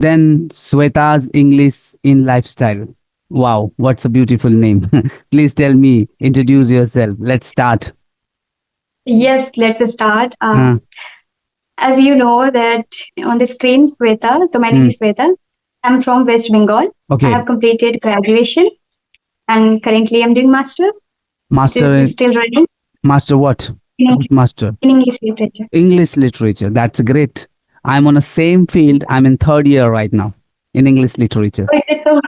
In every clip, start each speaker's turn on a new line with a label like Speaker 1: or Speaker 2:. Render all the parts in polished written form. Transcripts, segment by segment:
Speaker 1: Then Sweta's English in Lifestyle. Wow, what's a beautiful name. Please tell me, introduce yourself. Let's start.
Speaker 2: Yes, let's start.
Speaker 1: Uh,
Speaker 2: As you know that on the screen, Sweta, so my name
Speaker 1: mm,
Speaker 2: is Sweta. I'm from West Bengal. I
Speaker 1: okay,
Speaker 2: have completed graduation and currently I'm doing master, which
Speaker 1: master,
Speaker 2: is still running
Speaker 1: master what?
Speaker 2: in,
Speaker 1: What master?
Speaker 2: in English literature.
Speaker 1: English literature. That's great. I'm on the same field. I'm in third year right now in English literature.
Speaker 2: Oh, is it so?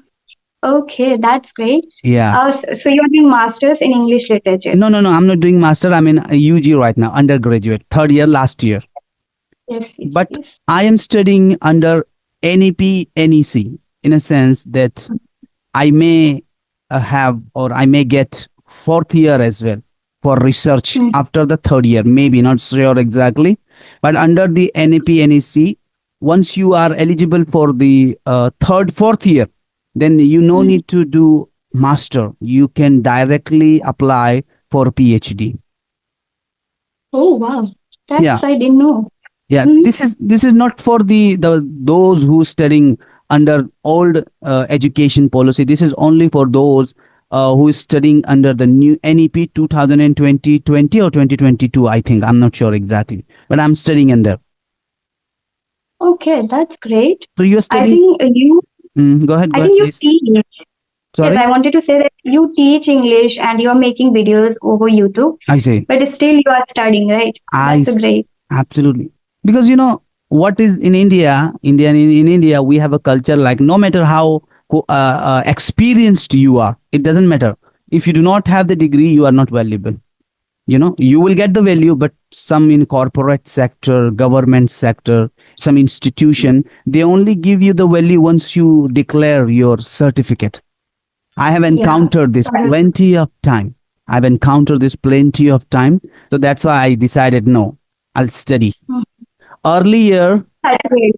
Speaker 2: Okay, that's great.
Speaker 1: Yeah.
Speaker 2: So you're doing masters in English literature.
Speaker 1: No, no, no. I'm not doing master. I'm in UG right now, undergraduate, third year last year.
Speaker 2: Yes, yes,
Speaker 1: But
Speaker 2: yes.
Speaker 1: I am studying under NEP, NEC in a sense that I may have or I may get fourth year as well for research
Speaker 2: Mm.
Speaker 1: after the third year, maybe not sure exactly. But under the NEP, NEC, once you are eligible for the third, fourth year, then you no
Speaker 2: Mm.
Speaker 1: need to do master. You can directly apply for PhD.
Speaker 2: Oh, wow.
Speaker 1: Yeah.
Speaker 2: That's I didn't know.
Speaker 1: Yeah,
Speaker 2: Mm.
Speaker 1: this is not for the those who studying under old education policy. This is only for those who is studying under the new NEP 2020 or 2022. I think I'm not sure exactly, but I'm studying under.
Speaker 2: Okay, that's great.
Speaker 1: So you're
Speaker 2: I
Speaker 1: studying.
Speaker 2: think
Speaker 1: Go ahead,
Speaker 2: you
Speaker 1: please.
Speaker 2: teach. Yes,
Speaker 1: Sorry,
Speaker 2: I wanted to say that you teach English and you're making videos over YouTube,
Speaker 1: I say
Speaker 2: but still you are studying, right? So
Speaker 1: I
Speaker 2: that's a
Speaker 1: s-
Speaker 2: great.
Speaker 1: absolutely, because you know what is in India. In India, we have a culture like no matter how experienced you are, it doesn't matter. If you do not have the degree, you are not valuable. You will get the value, but some in corporate sector, government sector, some institution, they only give you the value once you declare your certificate. I have
Speaker 2: Yeah.
Speaker 1: encountered this plenty of time. I've encountered this plenty of time. So that's why I decided no, I'll study.
Speaker 2: Mm.
Speaker 1: Earlier,
Speaker 2: That's great.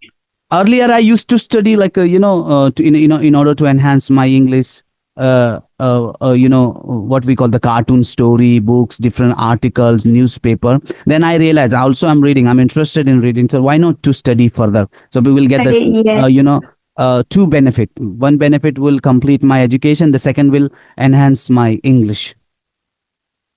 Speaker 1: earlier I used to study like in order to enhance my English. What we call the cartoon story books, different articles, newspaper. Then I realized also I'm reading. I'm interested in reading. So why not to study further? So we will get the
Speaker 2: Yes,
Speaker 1: two benefit. One benefit will complete my education. The second will enhance my English.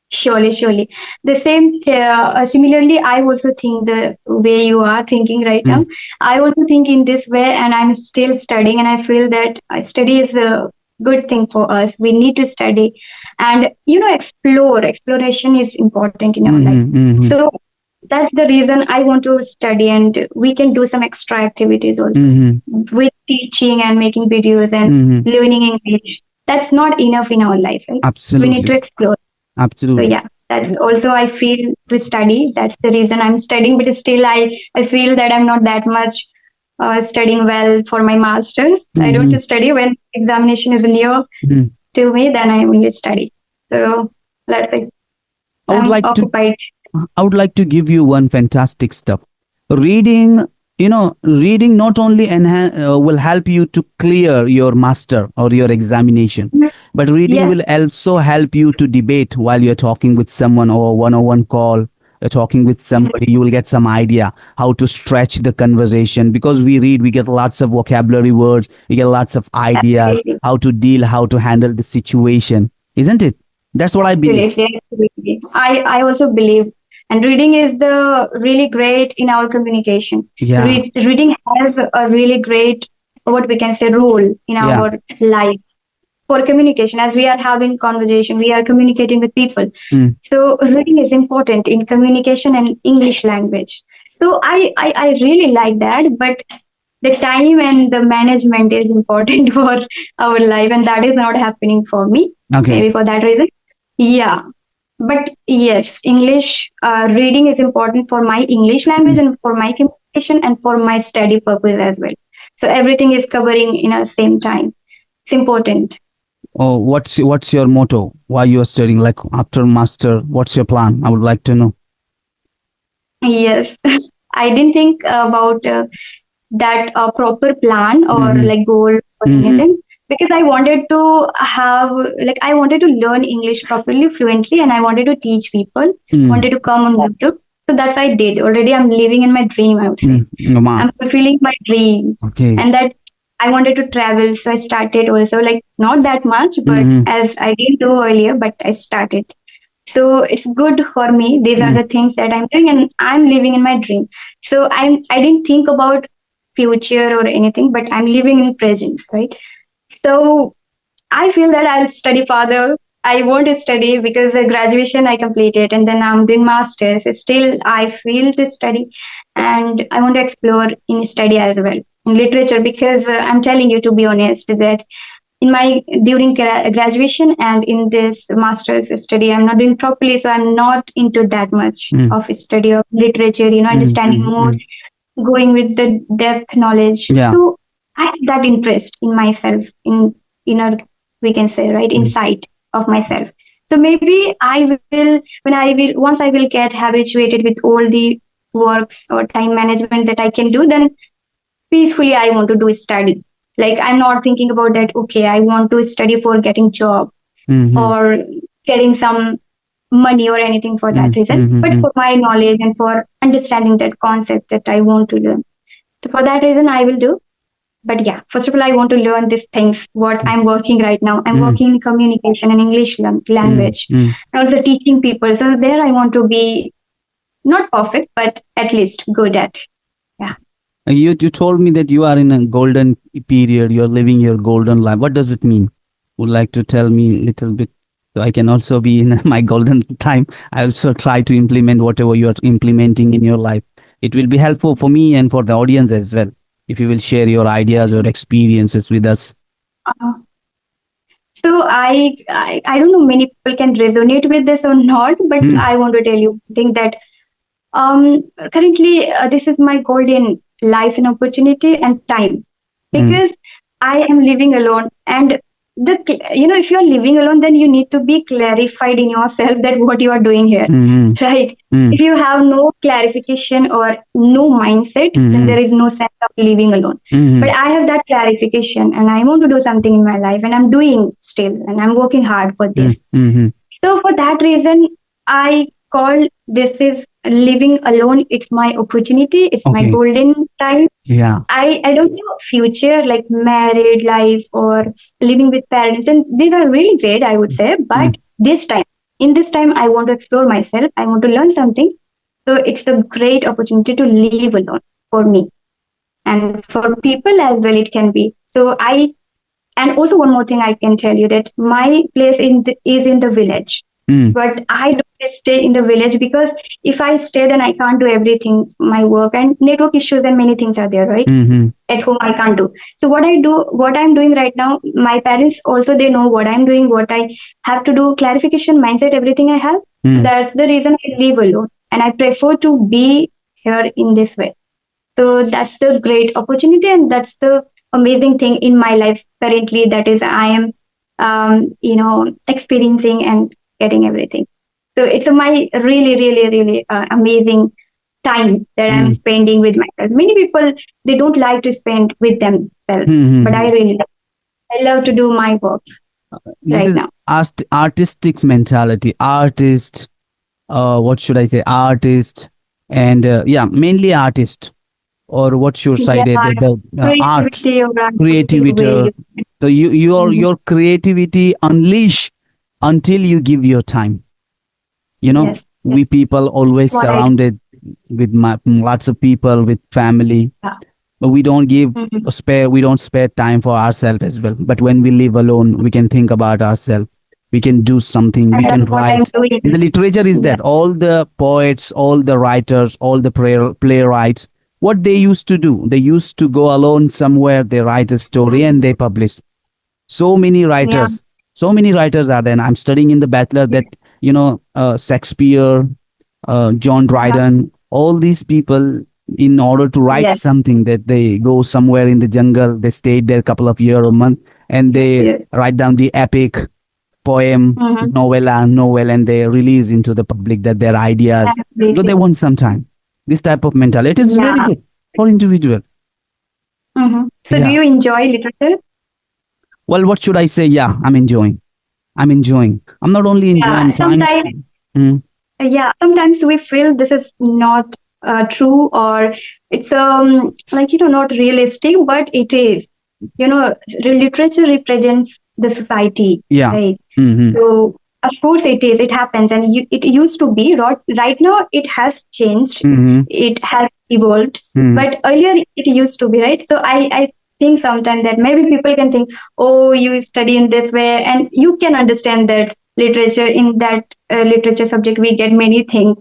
Speaker 2: surely, surely. Similarly, I also think the way you are thinking right
Speaker 1: Mm,
Speaker 2: now. I also think in this way, and I'm still studying, and I feel that study is a good thing for us. We need to study, and explore. Exploration is important in our life.
Speaker 1: mhm, mhm,
Speaker 2: So that's the reason I want to study, and we can do some extra activities also
Speaker 1: mhm,
Speaker 2: with teaching and making videos and
Speaker 1: mhm.
Speaker 2: learning English. That's not enough in our life, right? We need
Speaker 1: Absolutely,
Speaker 2: to explore. So
Speaker 1: absolutely.
Speaker 2: yeah, that's also I feel to study. That's the reason I'm studying, but still I feel that I'm not that much studying well for my masters. I don't
Speaker 1: Mhm,
Speaker 2: study when examination is near
Speaker 1: mhm.
Speaker 2: to me, then I only study. So let's say
Speaker 1: I would
Speaker 2: I'm
Speaker 1: like to
Speaker 2: occupied.
Speaker 1: I would like to give you one fantastic stuff. Reading, reading not only will help you to clear your master or your examination, but reading
Speaker 2: Yes,
Speaker 1: will also help you to debate while you're talking with someone or one-on-one call. You're talking with somebody, you will get some idea how to stretch the conversation because we read, we get lots of vocabulary words, we get lots of ideas,
Speaker 2: absolutely.
Speaker 1: how to deal, how to handle the situation, isn't it? That's what I believe.
Speaker 2: Absolutely, absolutely. I also believe, and reading is the really great in our communication.
Speaker 1: Yeah,
Speaker 2: Reading has a really great, what we can say, role in
Speaker 1: yeah.
Speaker 2: our life for communication. As we are having conversation, we are communicating with people.
Speaker 1: Mm.
Speaker 2: So reading is important in communication and English language. So I really like that, but the time and the management is important for our life, and that is not happening for me.
Speaker 1: Okay.
Speaker 2: Maybe for that reason. Yeah, but yes, English reading is important for my English language and for my communication and for my study purpose as well. So everything is covering in a same time. It's important.
Speaker 1: Oh, what's your motto? Why you are studying? Like after master, what's your plan? I would like to know.
Speaker 2: Yes, I didn't think about that proper plan or
Speaker 1: Mm-hmm.
Speaker 2: like goal or
Speaker 1: Mm-hmm.
Speaker 2: anything because I wanted to learn English properly, fluently, and I wanted to teach people.
Speaker 1: Mm.
Speaker 2: Wanted to come on YouTube. So that's I did. Already I'm living in my dream, I would say.
Speaker 1: Wow.
Speaker 2: I'm fulfilling my dream.
Speaker 1: Okay.
Speaker 2: And that I wanted to travel. So I started also, like not that much, but
Speaker 1: Mm-hmm.
Speaker 2: as I didn't do earlier, but I started. So it's good for me. These are
Speaker 1: Mm.
Speaker 2: the things that I'm doing and I'm living in my dream. So I didn't think about future or anything, but I'm living in present, right? So I feel that I'll study further. I want to study because the graduation I completed and then I'm doing masters. Still, I feel to study and I want to explore in study as well in literature because I'm telling you to be honest that in my during graduation and in this master's study I'm not doing properly, so I'm not into that much
Speaker 1: Mm.
Speaker 2: of study of literature.
Speaker 1: Mm.
Speaker 2: Understanding
Speaker 1: Mm.
Speaker 2: more,
Speaker 1: Mm.
Speaker 2: going with the depth knowledge.
Speaker 1: Yeah.
Speaker 2: So I have that interest in myself, in inner, we can say, right,
Speaker 1: Mm.
Speaker 2: insight of myself. So maybe I will, when I will, once I will get habituated with all the works or time management that I can do, then peacefully I want to do study. Like I'm not thinking about that, okay, I want to study for getting job
Speaker 1: Mm-hmm.
Speaker 2: or getting some money or anything for that
Speaker 1: Mm.
Speaker 2: reason, but
Speaker 1: Mm-hmm.
Speaker 2: for my knowledge and for understanding that concept that I want to learn. So for that reason, I will do. But yeah, first of all, I want to learn these things. What I'm working right now, I'm
Speaker 1: Mm.
Speaker 2: working in communication and English
Speaker 1: Mm.
Speaker 2: language,
Speaker 1: Mm.
Speaker 2: and also teaching people. So there, I want to be not perfect, but at least good at. Yeah.
Speaker 1: You told me that you are in a golden period. You're living your golden life. What does it mean? Would like to tell me a little bit so I can also be in my golden time. I also try to implement whatever you are implementing in your life. It will be helpful for me and for the audience as well. If you will share your ideas or experiences with us.
Speaker 2: Uh, so I don't know many people can resonate with this or not, but
Speaker 1: Hmm.
Speaker 2: I want to tell you think that currently this is my golden life and opportunity and time
Speaker 1: Hmm.
Speaker 2: because I am living alone and if you are living alone then you need to be clarified in yourself that what you are doing here,
Speaker 1: Hmm.
Speaker 2: right?
Speaker 1: Hmm.
Speaker 2: If you have no clarification or no mindset then
Speaker 1: Hmm.
Speaker 2: there is no sense of living alone. But
Speaker 1: Hmm.
Speaker 2: I have that clarification and I want to do something in my life and I'm doing still and I'm working hard for
Speaker 1: Hmm.
Speaker 2: this.
Speaker 1: Hmm.
Speaker 2: So for that reason, I call this is living alone. It's my opportunity. It's my
Speaker 1: Okay.
Speaker 2: golden time.
Speaker 1: Yeah.
Speaker 2: I don't know future like married life or living with parents, and these are really great, I would say.
Speaker 1: Hmm.
Speaker 2: But this time, in this time, I want to explore myself. I want to learn something. So it's a great opportunity to live alone for me and for people as well. It can be. So I and also one more thing I can tell you that my place is in the village,
Speaker 1: Hmm.
Speaker 2: but I don't stay in the village because if I stay, then I can't do everything, my work and network issues and many things are there, right?
Speaker 1: Hmm.
Speaker 2: At home, I can't do. So what I'm doing right now, my parents also they know what I'm doing, what I have to do, clarification, mindset, everything I have. So
Speaker 1: Hmm.
Speaker 2: that's the reason I live alone, and I prefer to be here in this way. So that's the great opportunity, and that's the amazing thing in my life currently. That is, I am, experiencing and getting everything. So it's my really, really, really amazing time that I'm
Speaker 1: Hmm.
Speaker 2: spending with myself. Many people they don't like to spend with themselves, but
Speaker 1: Hmm.
Speaker 2: I really, I love to do my work
Speaker 1: This
Speaker 2: right
Speaker 1: is
Speaker 2: now.
Speaker 1: artistic mentality. Artist, what should I say? Artist, and yeah, mainly artist, or what's your
Speaker 2: Yeah,
Speaker 1: side? The art,
Speaker 2: creativity or artistic
Speaker 1: creativity.
Speaker 2: way.
Speaker 1: So
Speaker 2: Mhm.
Speaker 1: your creativity unleash until you give your time.
Speaker 2: Yes, yes.
Speaker 1: We people always
Speaker 2: What I do.
Speaker 1: surrounded with lots of people, with family,
Speaker 2: Yeah.
Speaker 1: but we don't give
Speaker 2: Mhm.
Speaker 1: we don't spare time for ourselves as well. But when we live alone, we can think about ourselves, we can do something, we
Speaker 2: And
Speaker 1: can
Speaker 2: that's what I'm
Speaker 1: write.
Speaker 2: doing.
Speaker 1: In the literature is
Speaker 2: Yeah.
Speaker 1: that all the poets, all the writers, all the playwrights, what they used to do, they used to go alone somewhere, they write a story and they publish. So many
Speaker 2: Yeah.
Speaker 1: writers, so many writers are there, and I'm studying in the bachelor that Shakespeare, John
Speaker 2: Yeah.
Speaker 1: Dryden, all these people, in order to write
Speaker 2: Yes.
Speaker 1: something, that they go somewhere in the jungle, they stayed there a couple of years or month, and
Speaker 2: Yes.
Speaker 1: they
Speaker 2: Yes.
Speaker 1: write down the epic, poem,
Speaker 2: Mm-hmm.
Speaker 1: novel, and they release into the public that their ideas, because they
Speaker 2: Absolutely.
Speaker 1: want some time. This type of mentality, it is very
Speaker 2: Yeah.
Speaker 1: good for individual.
Speaker 2: Mm-hmm. So do
Speaker 1: Yeah.
Speaker 2: you enjoy literature?
Speaker 1: Well, what should I say? Yeah, I'm enjoying. I'm enjoying. I'm not only enjoying,
Speaker 2: Yeah.
Speaker 1: I'm trying.
Speaker 2: Sometimes
Speaker 1: Mm.
Speaker 2: yeah, sometimes we feel this is not true, or it's like not realistic, but it is. Literature represents the society,
Speaker 1: Yeah.
Speaker 2: right?
Speaker 1: Mm-hmm.
Speaker 2: So of course it is. It happens, and it used to be. Right now, it has changed.
Speaker 1: Mm-hmm.
Speaker 2: It has evolved,
Speaker 1: Mm-hmm.
Speaker 2: but earlier it used to be, right. So I think sometimes that maybe people can think, oh, you study in this way, and you can understand that literature in that literature subject we get many things,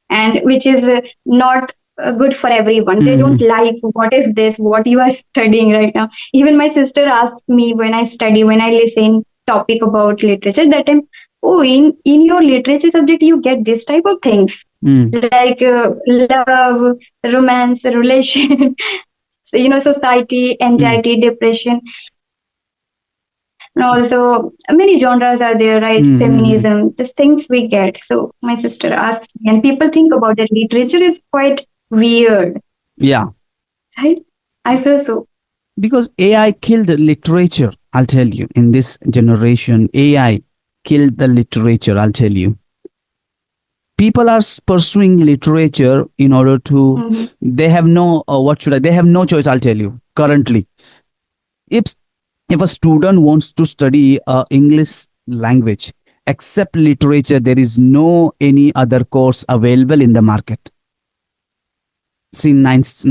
Speaker 2: and which is not good for everyone. They don't
Speaker 1: Mm-hmm.
Speaker 2: like what is this, what you are studying right now. Even my sister asked me when I listen topic about literature that time, oh, in your literature subject you get this type of things,
Speaker 1: Mm.
Speaker 2: like love, romance, relation, so, society,
Speaker 1: Mm.
Speaker 2: anxiety, depression, and also many genres are there, right?
Speaker 1: Mm-hmm.
Speaker 2: Feminism, these things we get. So my sister asked me, and people think about that literature is quite weird,
Speaker 1: Yeah.
Speaker 2: right? I feel so.
Speaker 1: Because AI killed literature, I'll tell you. In this generation, AI killed the literature, I'll tell you. People are pursuing literature in order to,
Speaker 2: Hmm.
Speaker 1: they have no, what should I, they have no choice, I'll tell you, currently. If, if a student wants to study English language, except literature, there is no any other course available in the market since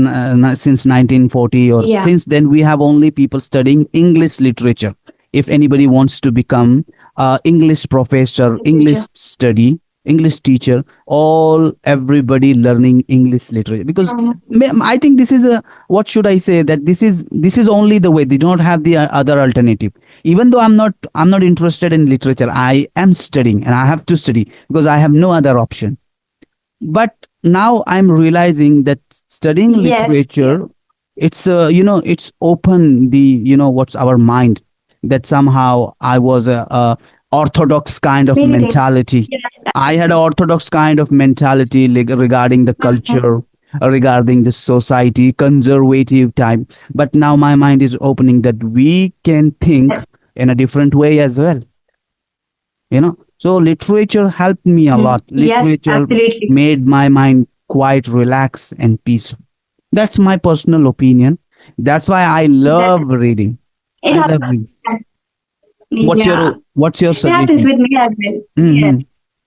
Speaker 1: 1940, or
Speaker 2: Yeah,
Speaker 1: since then we have only people studying English literature. If anybody wants to become English professor,
Speaker 2: literature.
Speaker 1: English study, English teacher, all everybody learning English literature, because
Speaker 2: Mhm.
Speaker 1: I think this is a, what should I say, that this is only the way. They don't have the other alternative. Even though I'm not interested in literature, I am studying and I have to study because I have no other option. But now I'm realizing that studying
Speaker 2: Yes, yes.
Speaker 1: literature, it's it's open the, what's our mind, that somehow I was a orthodox kind of
Speaker 2: Many things.
Speaker 1: mentality.
Speaker 2: Yes.
Speaker 1: I had an orthodox kind of mentality, like, regarding the
Speaker 2: Mhm.
Speaker 1: culture, regarding the society, conservative type. But now my mind is opening that we can think
Speaker 2: Yes.
Speaker 1: in a different way as well. So literature helped me a
Speaker 2: Mhm.
Speaker 1: lot.
Speaker 2: Yes,
Speaker 1: Literature
Speaker 2: absolutely.
Speaker 1: made my mind quite relaxed and peaceful. That's my personal opinion. That's why I
Speaker 2: That
Speaker 1: love reading.
Speaker 2: it
Speaker 1: I love reading.
Speaker 2: happens.
Speaker 1: what's
Speaker 2: Yeah,
Speaker 1: your what's your
Speaker 2: it happens
Speaker 1: suggestion?
Speaker 2: with me as well. Yes.
Speaker 1: Mm-hmm.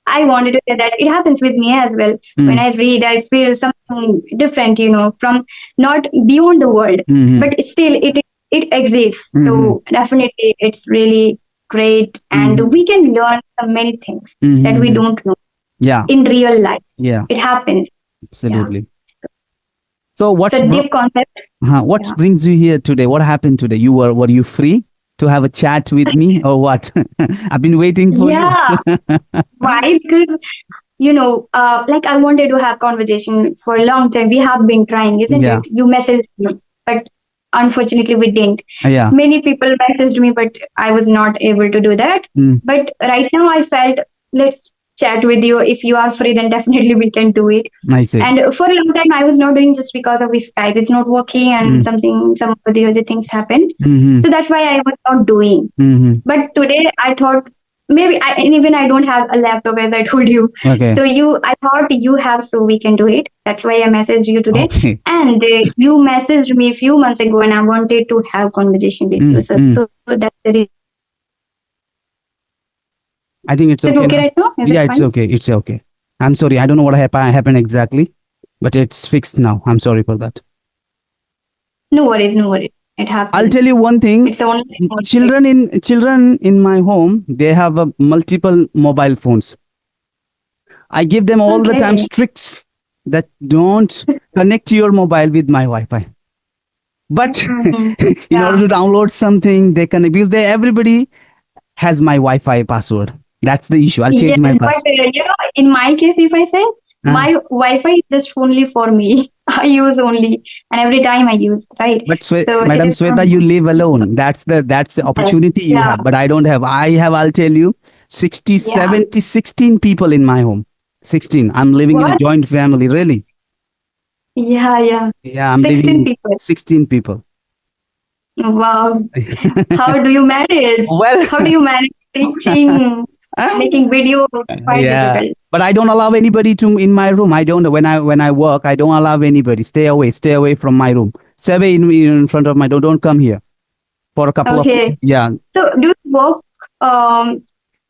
Speaker 2: I wanted to say that it happens with me as well. When
Speaker 1: Mm-hmm.
Speaker 2: I read, I feel something different, from not beyond the world,
Speaker 1: Mm-hmm.
Speaker 2: but still it exists.
Speaker 1: Mm-hmm.
Speaker 2: So definitely, it's really great, and
Speaker 1: Mm-hmm.
Speaker 2: we can learn so many things that we
Speaker 1: Mm-hmm.
Speaker 2: don't know
Speaker 1: Yeah.
Speaker 2: in real life.
Speaker 1: Yeah.
Speaker 2: It happens. Yeah,
Speaker 1: Absolutely. So
Speaker 2: it's a deep concept.
Speaker 1: what
Speaker 2: Yeah.
Speaker 1: brings you here today? What happened today? Were you free to have a chat with me, or what? I've been waiting for you.
Speaker 2: Yeah. Why? Because like I wanted to have conversation for a long time. We have been trying, isn't it?
Speaker 1: Yeah.
Speaker 2: You messaged me, but unfortunately we didn't.
Speaker 1: Yeah.
Speaker 2: Many people messaged me, but I was not able to do that.
Speaker 1: Mm,
Speaker 2: But right now I felt, let's chat with you. If you are free, then definitely we can do it.
Speaker 1: I see.
Speaker 2: And for a long time I was not doing, just because of Skype. It's not working, and
Speaker 1: Mm,
Speaker 2: some of the other things happened.
Speaker 1: mm-hmm.
Speaker 2: So that's why I was not doing.
Speaker 1: Mm-hmm.
Speaker 2: But today I thought, maybe and even I don't have a laptop, as I told you.
Speaker 1: Okay.
Speaker 2: So I thought you have, so we can do it. That's why I messaged you today.
Speaker 1: Okay.
Speaker 2: And you messaged me a few months ago, and I wanted to have conversation with you.
Speaker 1: Mm, mm.
Speaker 2: So that's the reason I called you.
Speaker 1: I think it's
Speaker 2: Is it
Speaker 1: okay
Speaker 2: okay
Speaker 1: now.
Speaker 2: right now? Is it
Speaker 1: Yeah, it's
Speaker 2: fine?
Speaker 1: okay. It's okay. I'm sorry. I don't know what happened exactly, but it's fixed now. I'm sorry for that.
Speaker 2: No worries, no worries. It
Speaker 1: I'll
Speaker 2: happens.
Speaker 1: tell you one thing.
Speaker 2: It's only small mistake.
Speaker 1: Children in my home, they have multiple mobile phones. I give them all the time
Speaker 2: Okay.
Speaker 1: tricks that don't connect your mobile with my Wi-Fi. But
Speaker 2: Mhm.
Speaker 1: in order
Speaker 2: Yeah.
Speaker 1: to download something, they can, because everybody has my Wi-Fi password. That's the issue. I'll change
Speaker 2: Yes,
Speaker 1: my
Speaker 2: but
Speaker 1: password.
Speaker 2: in my case, if I say,
Speaker 1: Uh,
Speaker 2: my Wi-Fi is just only for me. I use only, and every time I use, right?
Speaker 1: but
Speaker 2: So it
Speaker 1: Madam
Speaker 2: is
Speaker 1: Sweta,
Speaker 2: from
Speaker 1: you live alone. That's the
Speaker 2: yes.
Speaker 1: opportunity you
Speaker 2: Yeah,
Speaker 1: have. But I don't have. I have. I'll tell you, 60,
Speaker 2: yeah.
Speaker 1: 70, 16 people in my home. 16. I'm living in a
Speaker 2: What?
Speaker 1: joint family. Really?
Speaker 2: Yeah, yeah.
Speaker 1: Yeah, I'm living
Speaker 2: 16
Speaker 1: in
Speaker 2: people.
Speaker 1: 16 people.
Speaker 2: Wow. How do you manage?
Speaker 1: Well,
Speaker 2: How do you manage teaching? Making video is quite
Speaker 1: Yeah,
Speaker 2: difficult.
Speaker 1: but I don't allow anybody to in my room. I don't when I work. I don't allow anybody. Stay away from my room. Stay away in front of my door. Don't come here for a couple of
Speaker 2: Okay.
Speaker 1: yeah.
Speaker 2: So do you work um,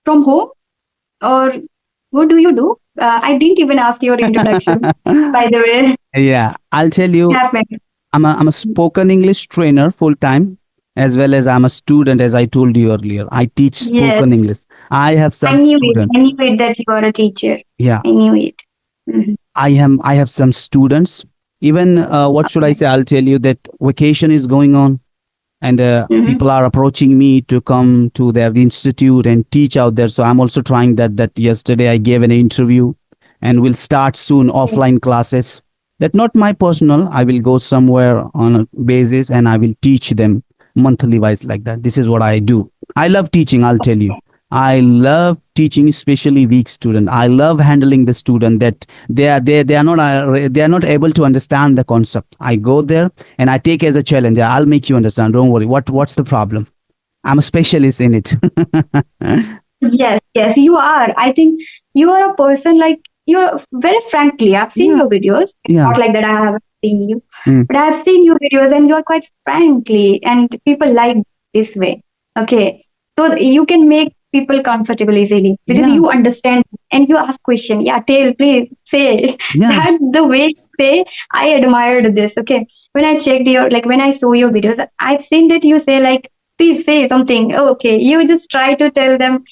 Speaker 2: from home or what do you do? I didn't even ask your introduction, by the way.
Speaker 1: Yeah, I'll tell
Speaker 2: What
Speaker 1: you.
Speaker 2: happened?
Speaker 1: I'm a spoken English trainer full time, as well as I'm a student. As I told you earlier, I teach
Speaker 2: Yes,
Speaker 1: spoken English. I have
Speaker 2: I
Speaker 1: some
Speaker 2: knew it.
Speaker 1: students.
Speaker 2: I knew it that you are a teacher.
Speaker 1: Yeah,
Speaker 2: I knew it. Mhm.
Speaker 1: I have some students. Even what should I
Speaker 2: Okay.
Speaker 1: say? I'll tell you that vacation is going on, and
Speaker 2: Mhm.
Speaker 1: people are approaching me to come to their institute and teach out there. So I'm also trying that. That yesterday I gave an interview, and we'll start soon offline classes. That not my personal. I will go somewhere on a basis and I will teach them monthly wise like that. This is what I do. I love teaching. I'll tell you. I love teaching, especially weak student. I love handling the student that they are not able to understand the concept. I go there and I take as a challenge. I'll make you understand. Don't worry. What's the problem? I'm a specialist in it.
Speaker 2: Yes, yes, you are. I think you are a person like you're very frankly. I've seen
Speaker 1: Yeah,
Speaker 2: your videos. It's
Speaker 1: yeah.
Speaker 2: not like that I haven't seen you,
Speaker 1: Mm,
Speaker 2: but I've seen your videos and you're quite frankly, and people like this way. Okay, so you can make people comfortable easily because
Speaker 1: yeah,
Speaker 2: you understand and you ask question. Yeah, tell, please say.
Speaker 1: yeah.
Speaker 2: That the way you say. I admired this. Okay, when I checked your like when I saw your videos, I've seen that you say like. Please say something. Oh, okay, you just try to tell them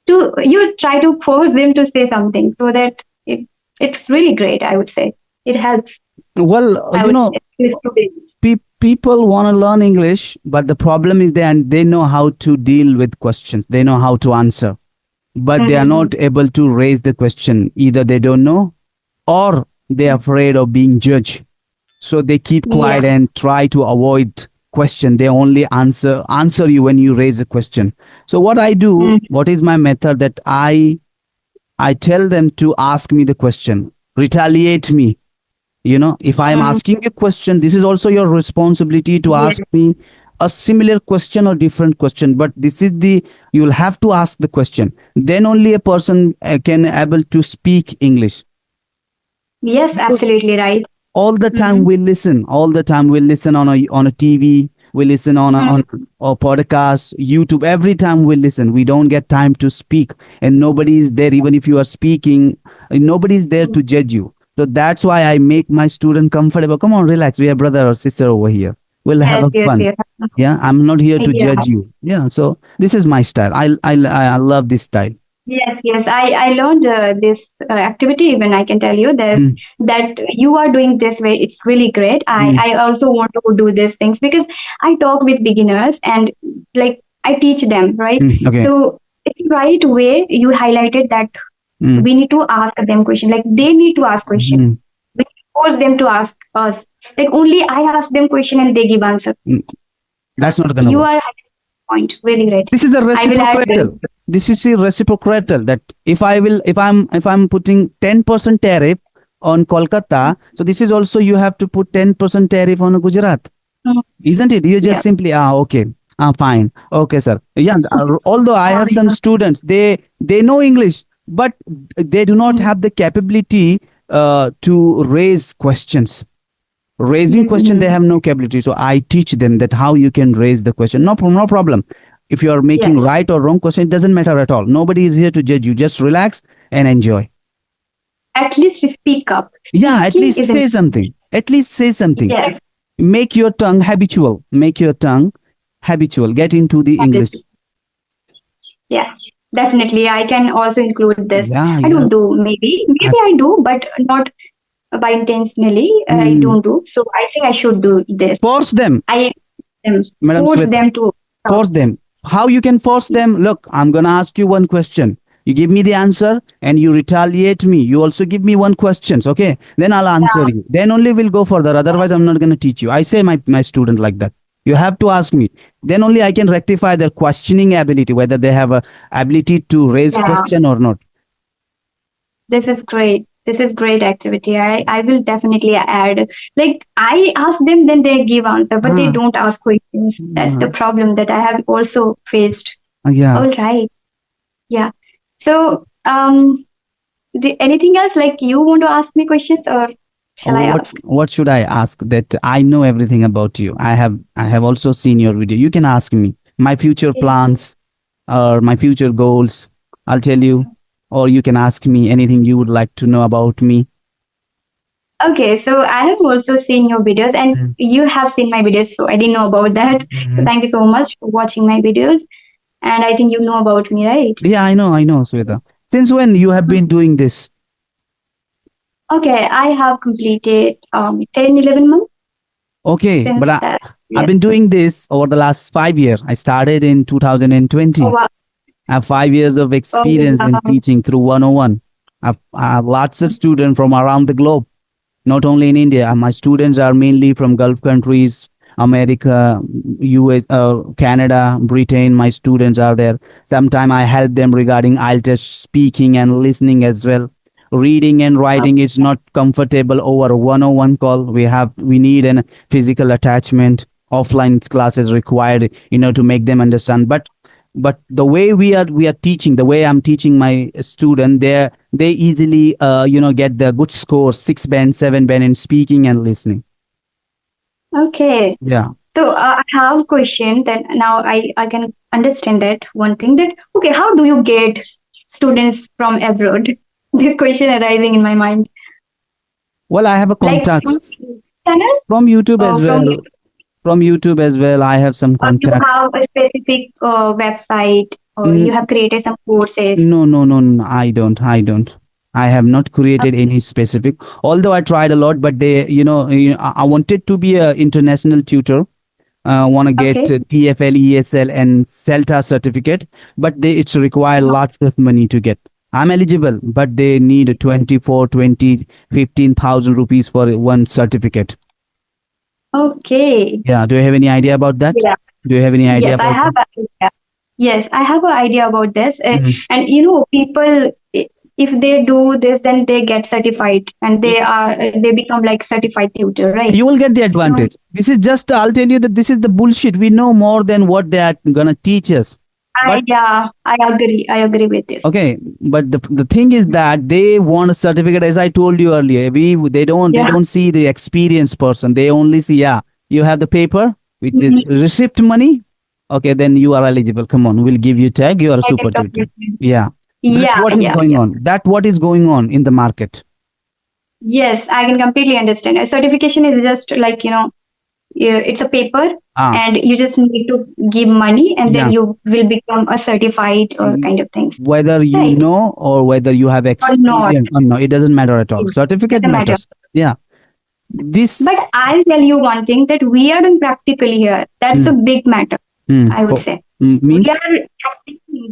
Speaker 2: to you try to force them to say something so that it's really great. I would say it helps.
Speaker 1: Well,
Speaker 2: I would say to students.
Speaker 1: people want to learn English, but the problem is they know how to deal with questions. They know how to answer, but they are
Speaker 2: Mm-hmm.
Speaker 1: not able to raise the question. Either they don't know or they're afraid of being judged. So they keep quiet
Speaker 2: Yeah.
Speaker 1: and try to avoid question. They only answer you when you raise a question. So what I do,
Speaker 2: Mm-hmm.
Speaker 1: what is my method, that I tell them to ask me the question, retaliate me. If I am asking you a question, this is also your responsibility to
Speaker 2: Yes.
Speaker 1: ask me a similar question or different question. But this is the you'll have to ask the question. Then only a person can able to speak English.
Speaker 2: Yes.
Speaker 1: Because
Speaker 2: Absolutely right.
Speaker 1: all the time
Speaker 2: Mm-hmm.
Speaker 1: we listen, all the time we listen on a TV, we listen on a podcast, YouTube. Every time we listen, we don't get time to speak, and nobody is there. Even if you are speaking, nobody is there to judge you. So that's why I make my student comfortable. Come on, relax, we have brother or sister over here, we'll have
Speaker 2: Yes.
Speaker 1: a
Speaker 2: Yes.
Speaker 1: fun.
Speaker 2: Yes.
Speaker 1: Yeah, I'm not here to
Speaker 2: Yeah.
Speaker 1: judge you. Yeah, so this is my style. I love this style.
Speaker 2: Yes, yes. I learned this activity. Even I can tell you this
Speaker 1: Mm,
Speaker 2: that you are doing this way. It's really great.
Speaker 1: mm,
Speaker 2: I also want to do these things because I talk with beginners and like I teach them, right?
Speaker 1: okay.
Speaker 2: So it's right way you highlighted that
Speaker 1: Mm,
Speaker 2: we need to ask them question. Like they need to ask question.
Speaker 1: mm,
Speaker 2: We force them to ask us. Like only I ask them question and they give answer.
Speaker 1: mm. That's not gonna
Speaker 2: You
Speaker 1: work.
Speaker 2: are point really great.
Speaker 1: This is a
Speaker 2: I will add this.
Speaker 1: reciprocatal. This is a reciprocatal, that if I'm putting 10% tariff on Kolkata, so this is also you have to put 10% tariff on Gujarat,
Speaker 2: Mm,
Speaker 1: isn't it? You just
Speaker 2: yeah.
Speaker 1: simply okay, fine, okay, sir. Yeah, although I have some students, they know English, but they do not have the capability to raise questions. Raising question, they
Speaker 2: Mm-hmm.
Speaker 1: have no capability. So I teach them that how you can raise the question. No problem. If you are making
Speaker 2: Yes.
Speaker 1: right or wrong question, it doesn't matter at all. Nobody is here to judge you. Just relax and enjoy.
Speaker 2: At least speak up.
Speaker 1: Yeah, at
Speaker 2: Speaking
Speaker 1: least
Speaker 2: is
Speaker 1: say
Speaker 2: important.
Speaker 1: something. At least say something.
Speaker 2: Yes,
Speaker 1: Make your tongue habitual. Make your tongue habitual. Get into the English.
Speaker 2: absolutely. Yeah, definitely. I can also include this.
Speaker 1: Yeah,
Speaker 2: I don't
Speaker 1: yeah.
Speaker 2: do maybe
Speaker 1: I-
Speaker 2: I do, but not by intentionally. I
Speaker 1: mm.
Speaker 2: don't do. So I think I should do this.
Speaker 1: Force them,
Speaker 2: I
Speaker 1: Madam
Speaker 2: force
Speaker 1: Sweta.
Speaker 2: them to talk.
Speaker 1: Force them. How you can force them? Look, I'm going to ask you one question. You give me the answer and you retaliate me. You also give me one questions, okay? Then I'll answer
Speaker 2: Yeah,
Speaker 1: you. Then only we'll go further. Otherwise, I'm not going to teach you. I say my student like that. You have to ask me. Then only I can rectify their questioning ability, whether they have a ability to raise
Speaker 2: yeah.
Speaker 1: question or not.
Speaker 2: This is great. This is great activity. I will definitely add. Like I ask them, then they give answer, but they
Speaker 1: Ah,
Speaker 2: don't ask questions. That's
Speaker 1: ah,
Speaker 2: the problem that I have also faced.
Speaker 1: yeah.
Speaker 2: All right. Yeah. So, anything else like you want to ask me questions, or shall I
Speaker 1: What
Speaker 2: ask?
Speaker 1: what should I ask? That I know everything about you. I have also seen your video. You can ask me my future
Speaker 2: Okay.
Speaker 1: plans or my future goals. I'll tell you, or you can ask me anything you would like to know about me.
Speaker 2: Okay, so I have also seen your videos, and you have seen my videos, so I didn't know about that. So
Speaker 1: Mm-hmm.
Speaker 2: thank you so much for watching my videos, and I think you know about me, right?
Speaker 1: Yeah, I know, Sweta. Since when you have been doing this?
Speaker 2: Okay, I have completed 10, 11 months
Speaker 1: Okay,
Speaker 2: since
Speaker 1: but
Speaker 2: that.
Speaker 1: I've
Speaker 2: Yes.
Speaker 1: been doing this over the last 5 years. I started in
Speaker 2: Oh
Speaker 1: 2020.
Speaker 2: wow.
Speaker 1: I have 5 years of
Speaker 2: Oh
Speaker 1: experience in
Speaker 2: wow.
Speaker 1: teaching through 101. I have lots of students from around the globe, not only in India. My students are mainly from Gulf countries, America, US, Canada, Britain. My students are there. Sometimes I help them regarding IELTS speaking and listening as well. Reading and writing is not comfortable over 101 call. We need an physical attachment. Offline classes required, to make them understand. But the way we are teaching, the way I'm teaching my student, they easily get the good score, 6 band, 7 band in speaking and listening.
Speaker 2: Okay.
Speaker 1: Yeah.
Speaker 2: So I have a question that now I can understand that one thing that okay, how do you get students from abroad? This question arising in my mind.
Speaker 1: Well, I have a
Speaker 2: Like
Speaker 1: contact
Speaker 2: from channel
Speaker 1: from YouTube
Speaker 2: or
Speaker 1: as
Speaker 2: from
Speaker 1: well. From YouTube as well, I have some
Speaker 2: you
Speaker 1: contacts.
Speaker 2: have a specific website or you have
Speaker 1: N-
Speaker 2: created some courses.
Speaker 1: no, no, no, no, I don't. I have not created any specific, although I tried a lot, but I wanted to be a international tutor. Want to get
Speaker 2: Okay.
Speaker 1: TFL, ESL, and CELTA certificate, but it's required lots of money to get. I'm eligible, but they need 24, 20, 15,000 rupees for one certificate.
Speaker 2: Okay.
Speaker 1: Yeah. Do you have any idea about that?
Speaker 2: Yeah.
Speaker 1: Do you have any idea
Speaker 2: Yes, I
Speaker 1: about
Speaker 2: have
Speaker 1: that?
Speaker 2: an idea. Yes, I have an idea about this.
Speaker 1: Mhm.
Speaker 2: And people, if they do this, then they get certified and they become like certified tutor, right?
Speaker 1: You will get the
Speaker 2: So,
Speaker 1: advantage. This is just, I'll tell you that this is the bullshit. We know more than what they are going to teach us. But
Speaker 2: yeah, I agree. I agree with this.
Speaker 1: okay, but the thing is that they want a certificate, as I told you earlier. They
Speaker 2: Yeah.
Speaker 1: don't see the experienced person. They only see, yeah, you have the paper with the
Speaker 2: Mhm.
Speaker 1: receipt money. Okay, then you are eligible. Come on, we'll give you tag. You are a
Speaker 2: I can
Speaker 1: super tutor.
Speaker 2: completely.
Speaker 1: Yeah, that's
Speaker 2: Yeah,
Speaker 1: what is
Speaker 2: yeah,
Speaker 1: going
Speaker 2: yeah.
Speaker 1: on. That what is going on in the market.
Speaker 2: Yes, I can completely understand. A certification is just like, it's a paper
Speaker 1: Ah,
Speaker 2: and you just need to give money and then
Speaker 1: yeah.
Speaker 2: you will become a certified or
Speaker 1: Mm,
Speaker 2: kind of things,
Speaker 1: whether you
Speaker 2: right?
Speaker 1: know or whether you have
Speaker 2: Or not.
Speaker 1: experience or no, it doesn't matter at all.
Speaker 2: It
Speaker 1: Certificate
Speaker 2: doesn't matter.
Speaker 1: matters. Yeah. This.
Speaker 2: But I'll tell you one thing that we are doing practically here. That's the
Speaker 1: Mm,
Speaker 2: big matter, I would say. We
Speaker 1: means.
Speaker 2: are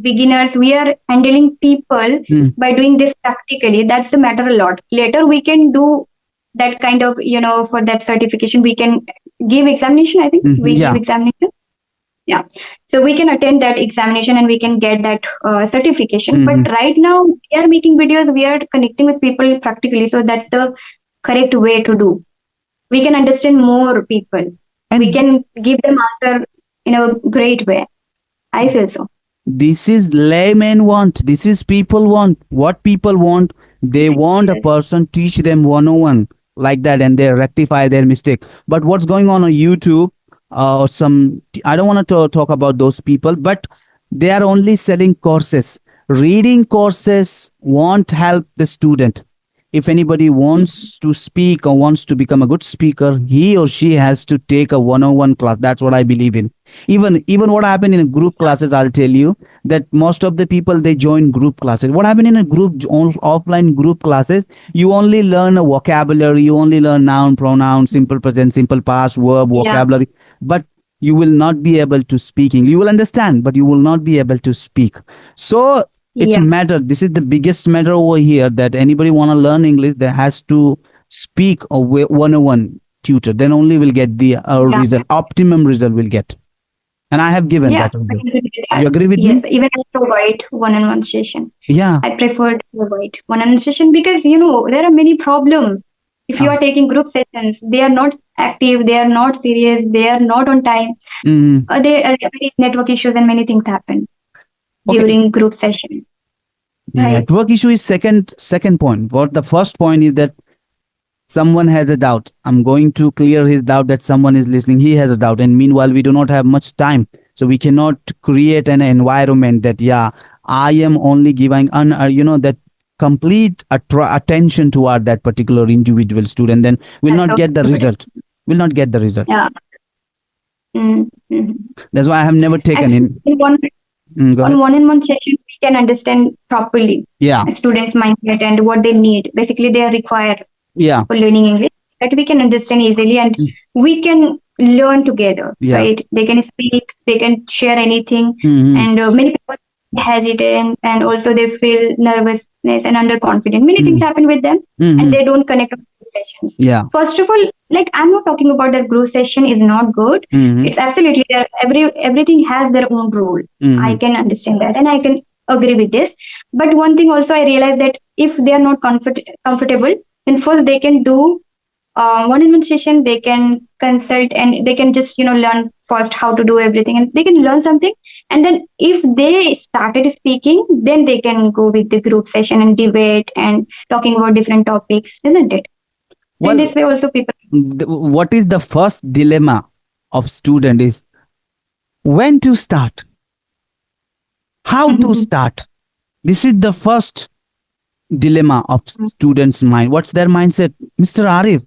Speaker 2: beginners, we are handling people
Speaker 1: Mm,
Speaker 2: by doing this practically. That's the matter a lot. Later, we can do that kind of, for that certification, we can give examination. I think we give
Speaker 1: yeah.
Speaker 2: examination. Yeah. So we can attend that examination and we can get that certification. But
Speaker 1: Mhm.
Speaker 2: right now, we are making videos, we are connecting with people practically. So that's the correct way to do. We can understand more people. We
Speaker 1: And
Speaker 2: can give them answer in a great way. I feel so.
Speaker 1: this is laymen want. This is people want. What people want, they want a
Speaker 2: Yes.
Speaker 1: person teach them 101 like that, and they rectify their mistake. But what's going on YouTube, or some, I don't want to talk about those people, but they are only selling courses. Reading courses won't help the student. If anybody wants to speak or wants to become a good speaker, he or she has to take a 101 class. That's what I believe in. Even what happened in group classes, I'll tell you that most of the people, they join group classes. What happened in a offline group classes, you only learn a vocabulary, you only learn noun, pronoun, simple present, simple past, verb,
Speaker 2: Yeah.
Speaker 1: vocabulary, but you will not be able to speaking. You will understand, but you will not be able to speak. So it's a
Speaker 2: Yeah.
Speaker 1: matter. This is the biggest matter over here, that anybody want to learn English, they has to speak a 101 tutor. Then only will get the
Speaker 2: Yeah.
Speaker 1: result, optimum result will get. And I have given
Speaker 2: Yeah.
Speaker 1: that
Speaker 2: I
Speaker 1: also.
Speaker 2: can agree with
Speaker 1: You
Speaker 2: that.
Speaker 1: agree with
Speaker 2: Yes.
Speaker 1: me?
Speaker 2: Even I provide one-on-one session.
Speaker 1: Yeah.
Speaker 2: I prefer to provide one-on-one session because there are many problems. If you
Speaker 1: Ah.
Speaker 2: are taking group sessions, they are not active, they are not serious, they are not on time.
Speaker 1: Mhm.
Speaker 2: They are many network issues and many things happen
Speaker 1: Okay.
Speaker 2: during group session. Right.
Speaker 1: Network issue is second point. What the first point is that someone has a doubt. I'm going to clear his doubt that someone is listening. He has a doubt, and meanwhile, we do not have much time, so we cannot create an environment that yeah, I am only giving that complete attention toward that particular individual student. Then will
Speaker 2: That's
Speaker 1: not
Speaker 2: also
Speaker 1: get the
Speaker 2: good.
Speaker 1: result. Will not get the result.
Speaker 2: Yeah. Mm-hmm.
Speaker 1: That's why I have never taken
Speaker 2: Actually,
Speaker 1: in.
Speaker 2: in one
Speaker 1: Go
Speaker 2: on
Speaker 1: ahead.
Speaker 2: one-on-one session, we can understand properly
Speaker 1: Yeah,
Speaker 2: a students' mindset and what they need. Basically, they require
Speaker 1: yeah,
Speaker 2: for learning English that we can understand easily and
Speaker 1: mm,
Speaker 2: we can learn together,
Speaker 1: yeah.
Speaker 2: right? They can speak, they can share anything,
Speaker 1: Mm-hmm.
Speaker 2: and many people hesitate and also they feel nervousness and underconfident. Many things happen with them and
Speaker 1: Mm-hmm.
Speaker 2: they don't connect with group sessions.
Speaker 1: Yeah.
Speaker 2: First of all, like I'm not talking about that group session is not good.
Speaker 1: Mm-hmm.
Speaker 2: It's absolutely everything has their own role. I
Speaker 1: Mm-hmm.
Speaker 2: can understand that and I can agree with this. But one thing also I realized that if they are not comfortable, then first they can do one-on-one session. They can consult and they can just learn first how to do everything and they can learn something. And then if they started speaking, then they can go with the group session and debate and talking about different topics, isn't it? In
Speaker 1: Well,
Speaker 2: this way also people.
Speaker 1: what is the first dilemma of student is when to start, how to start. This is the first dilemma of students' mind. What's their mindset, Mr. Arif?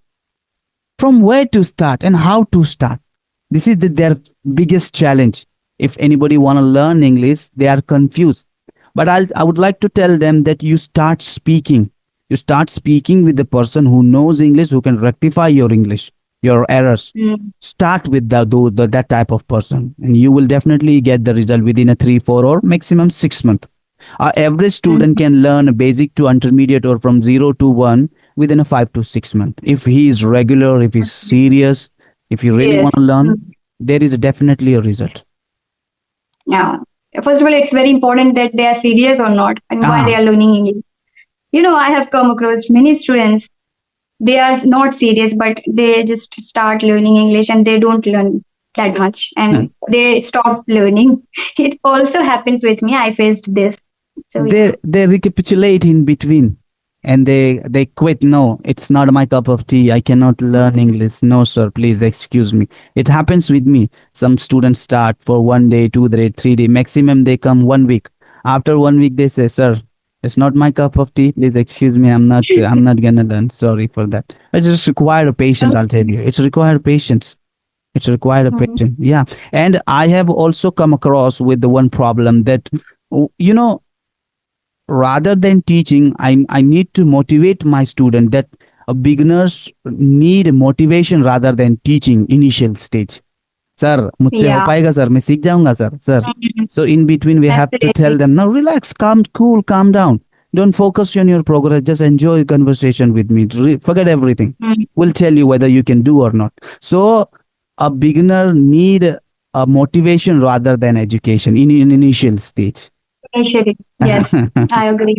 Speaker 1: From where to start and how to start. This is their biggest challenge. If anybody want to learn English, they are confused. But I would like to tell them that you start speaking. You start speaking with the person who knows English, who can rectify your English, your errors.
Speaker 2: Mm,
Speaker 1: Start with that type of person, and you will definitely get the result within a 3, 4, or maximum 6 months. Our average student
Speaker 2: mm,
Speaker 1: can learn basic to intermediate or from 0 to 1 within a 5 to 6 months. If he is regular, if he's serious, if you really
Speaker 2: yes.
Speaker 1: want to learn,
Speaker 2: Mm,
Speaker 1: there is definitely a result.
Speaker 2: yeah. First of all, it's very important that they are serious or not and why they
Speaker 1: Ah,
Speaker 2: are learning English. I have come across many students. They are not serious, but they just start learning English and they don't learn that much and they stop learning. It also happens with me. I faced this. So yeah.
Speaker 1: they recapitulate in between, and they quit. No, it's not my cup of tea. I cannot learn English. No sir, please excuse me. It happens with me. Some students start for 1 day, 2 day, 3 day, maximum they come 1 week. After 1 week they say, sir, it's not my cup of tea, please excuse me, I'm not gonna learn, sorry for that. It just require a patience, I'll tell you. It's required patience. It's required a
Speaker 2: Mhm.
Speaker 1: patience. Yeah. And I have also come across with the one problem that you know rather than teaching, I need to motivate my student that beginners need motivation rather than teaching initial stage. Sir, मुझसे हो
Speaker 2: Yeah.
Speaker 1: पाएगा sir, मैं सीख जाऊंगा sir, sir.
Speaker 2: Mhm.
Speaker 1: So in between we have to tell
Speaker 2: Absolutely.
Speaker 1: them, now relax, calm, cool, calm down. Don't focus on your progress, just enjoy conversation with me. Forget everything.
Speaker 2: Mhm.
Speaker 1: We'll tell you whether you can do or not. So a beginner need a motivation rather than education in initial stage.
Speaker 2: Initially, yes, I agree.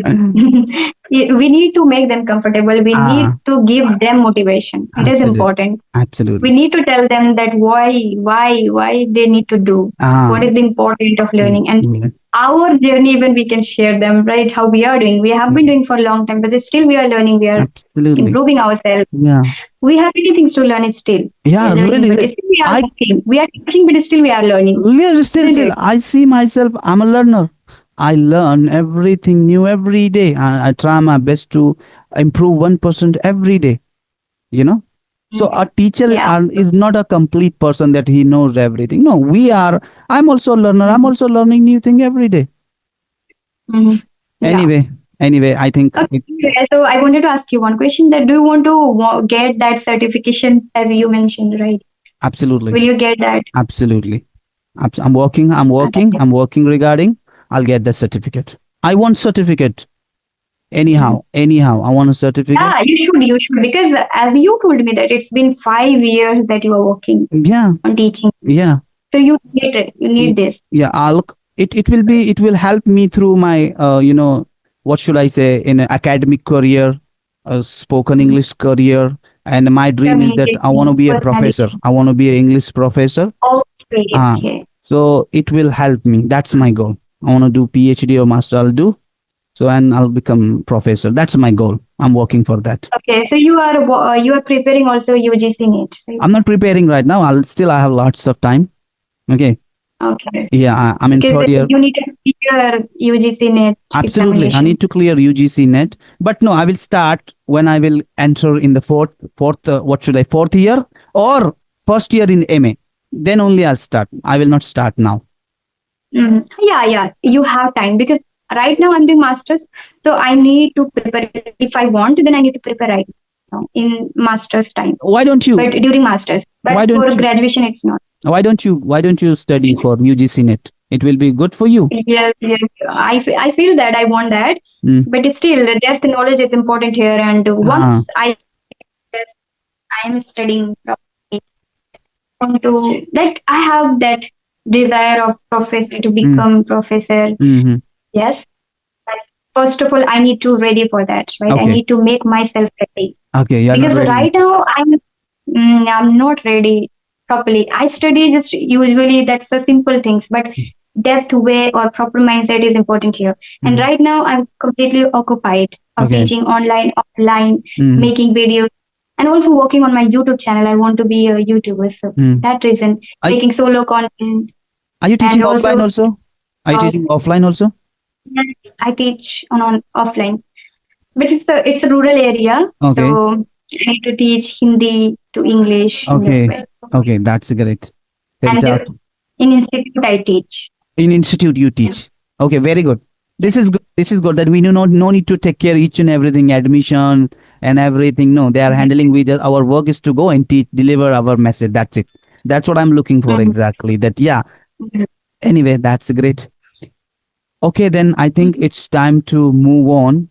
Speaker 2: We need to make them comfortable. We need
Speaker 1: Ah,
Speaker 2: to give them motivation. It is
Speaker 1: absolutely,
Speaker 2: important. We
Speaker 1: absolutely.
Speaker 2: need to tell them that why they need to do.
Speaker 1: Ah,
Speaker 2: What is the importance of
Speaker 1: mm,
Speaker 2: learning and
Speaker 1: mm,
Speaker 2: our journey. Even we can share them, right? How we are doing. We have been
Speaker 1: mm,
Speaker 2: doing for a long time, but still we are learning. We are
Speaker 1: absolutely.
Speaker 2: improving ourselves.
Speaker 1: Yeah,
Speaker 2: We have many things to learn still. We
Speaker 1: yeah,
Speaker 2: are learning,
Speaker 1: really,
Speaker 2: but
Speaker 1: really.
Speaker 2: still we are
Speaker 1: I
Speaker 2: working. We are teaching, but still we are learning.
Speaker 1: Yeah,
Speaker 2: Isn't
Speaker 1: still,
Speaker 2: it?
Speaker 1: I see myself. I'm a learner. I learn everything new every day. I try my best to improve 1% every day. You know. So
Speaker 2: Mhm.
Speaker 1: a teacher
Speaker 2: Yeah.
Speaker 1: is not a complete person that he knows everything. No, we are. I'm also a learner. I'm
Speaker 2: Mhm.
Speaker 1: also learning new thing every day.
Speaker 2: Mhm. Yeah.
Speaker 1: Anyway, anyway, I think
Speaker 2: Okay, so I wanted to ask you one question that do you want to get that certification as you mentioned, right?
Speaker 1: absolutely,
Speaker 2: Will you get that?
Speaker 1: absolutely. I'm working. I'm
Speaker 2: That's
Speaker 1: working.
Speaker 2: it.
Speaker 1: I'm working regarding. I'll get the certificate. I want certificate.
Speaker 2: Mhm.
Speaker 1: Anyhow, I want a certificate.
Speaker 2: Yeah, you should, because as you told me that it's been 5 years that you are working
Speaker 1: Yeah,
Speaker 2: on teaching.
Speaker 1: yeah.
Speaker 2: So you need it. You need
Speaker 1: Y-
Speaker 2: this.
Speaker 1: yeah, it will help me through my what should I say, in a academic career, a spoken
Speaker 2: Mhm.
Speaker 1: English career. And my dream is that I want to
Speaker 2: Communication,
Speaker 1: be a professor.
Speaker 2: personality.
Speaker 1: I want to be an English professor.
Speaker 2: Okay, okay.
Speaker 1: So it will help me. That's my goal. I want to do PhD or master. I'll do. So, and I'll become professor. That's my goal. I'm working for that.
Speaker 2: Okay, so you are preparing also UGC NET, right?
Speaker 1: I'm not preparing right now. I have lots of time. Okay.
Speaker 2: Okay,
Speaker 1: Yeah, I'm in
Speaker 2: because
Speaker 1: third year.
Speaker 2: you need to clear UGC NET
Speaker 1: Absolutely. I need
Speaker 2: examination.
Speaker 1: to clear UGC net. But no, I will start when I will enter in the what should I, fourth year or first year in MA. Then only I'll start. I will not start now.
Speaker 2: Yeah, yeah, you have time because right now I'm doing masters, so I need to prepare. If I want, then I need to prepare right now in master's time,
Speaker 1: Why don't
Speaker 2: but
Speaker 1: you?
Speaker 2: during masters. But
Speaker 1: Why
Speaker 2: for
Speaker 1: don't you?
Speaker 2: graduation, it's not.
Speaker 1: Why don't you study for UGC net? It will be good for you.
Speaker 2: Yes, yes. I feel that I want that,
Speaker 1: Mm.
Speaker 2: but it's still depth knowledge is important here. And once
Speaker 1: Ah,
Speaker 2: I am studying properly, want to like I have that desire of professor to
Speaker 1: mm,
Speaker 2: become professor.
Speaker 1: mhm.
Speaker 2: Yes, but first of all, I need to ready for that. Right, I
Speaker 1: Okay.
Speaker 2: need to make myself ready
Speaker 1: Okay. You're not
Speaker 2: because
Speaker 1: ready.
Speaker 2: right now I'm not ready properly. I study just usually that's the simple things, but depth way or proper mindset is important here. And
Speaker 1: Mm.
Speaker 2: right now I'm completely occupied of
Speaker 1: Okay.
Speaker 2: teaching online, offline,
Speaker 1: Mm.
Speaker 2: making videos, and also working on my YouTube channel. I want to be a YouTuber, so
Speaker 1: Mm.
Speaker 2: that reason
Speaker 1: Are,
Speaker 2: making solo content
Speaker 1: are you
Speaker 2: and
Speaker 1: teaching offline
Speaker 2: also
Speaker 1: also? Are you
Speaker 2: uh,
Speaker 1: teaching offline also?
Speaker 2: I teach on offline, but it's a rural area,
Speaker 1: Okay.
Speaker 2: so I need to teach Hindi to English in that
Speaker 1: Okay.
Speaker 2: way.
Speaker 1: Okay. That's great.
Speaker 2: And
Speaker 1: Fantastic.
Speaker 2: in institute I teach.
Speaker 1: In institute you teach. Okay, very good. This is good. This is good that we do not no need to take care each and everything, admission and everything. No, they are handling. We just, our work is to go and teach, deliver our message. That's it. That's what I'm looking for
Speaker 2: Mhm.
Speaker 1: exactly. That, yeah.
Speaker 2: Mhm.
Speaker 1: Anyway, that's great. Okay, then I think it's time to move on.